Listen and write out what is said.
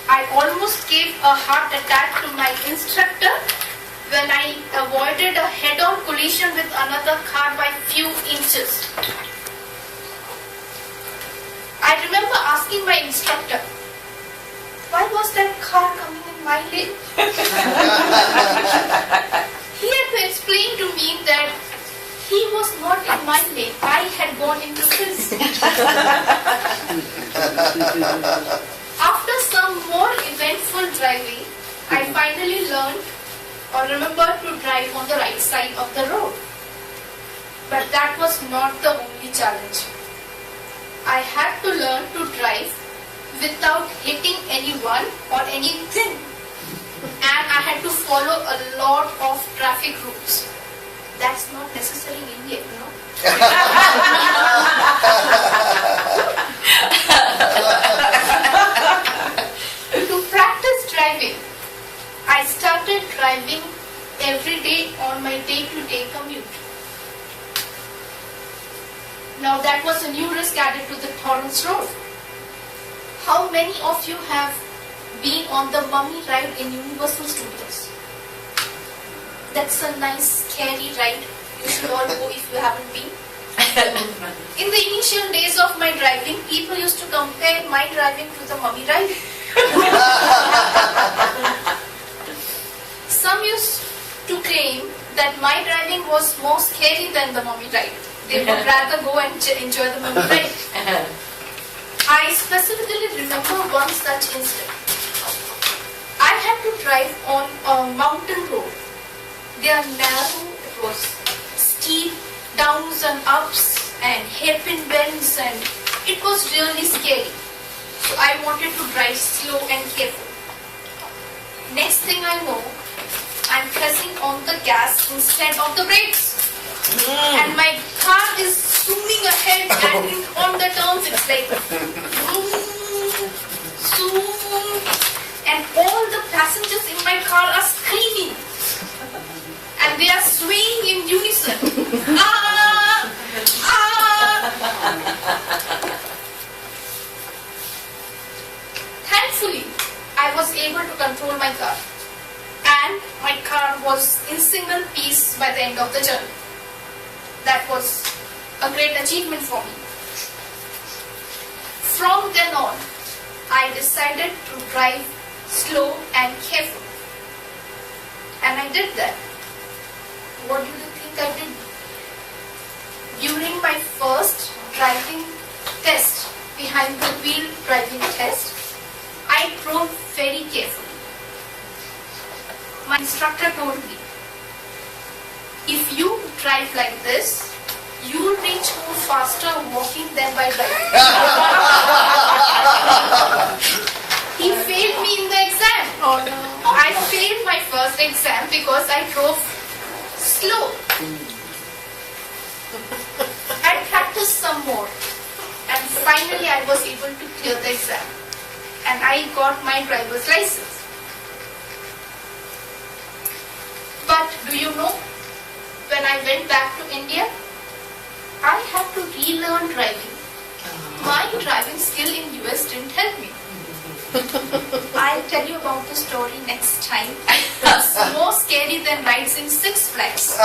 I almost gave a heart attack to my instructor when I avoided a head-on collision with another car by few inches. I remember asking my instructor, why was that car coming in my lane? He had to explain to me that he was not in my lane. I had gone into his. After some more eventful driving, I finally learned or remembered to drive on the right side of the road. But that was not the only challenge. I had to learn to drive without hitting anyone or anything. And I had to follow a lot of traffic rules. That's not necessary in India, you know. To practice driving, I started driving every day on my day-to-day commute. Now that was a new risk added to the Torrance Road. How many of you have been on the Mummy ride in Universal Studios? That's a nice, scary ride. You should all go if you haven't been. In the initial days of my driving, people used to compare my driving to the Mummy ride. Some used to claim that my driving was more scary than the Mummy ride. They would rather go and enjoy the Mummy ride. I specifically remember one such incident. I had to drive on a mountain road. They are narrow, it was steep downs and ups and hairpin bends, and it was really scary. So I wanted to drive slow and careful. Next thing I know, I'm pressing on the gas instead of the brakes. And my car is zooming ahead and on the turns it's like zoom, and all the passengers in my car are screaming. And they are swaying in unison. Ah! Ah! Thankfully, I was able to control my car. And my car was in single piece by the end of the journey. That was a great achievement for me. From then on, I decided to drive slow and careful. And I did that. What do you think I did? During my first driving test, behind the wheel driving test, I drove very carefully. My instructor told me, if you drive like this, you will reach home faster walking than by driving. He failed me in the exam. Oh no. I failed my first exam because I drove slow. I practiced some more, and finally I was able to clear the exam, and I got my driver's license. But do you know, when I went back to India, I had to relearn driving. My driving skill in US didn't help me. I'll tell you about the story next time. It's more scary than rides in Six Flags.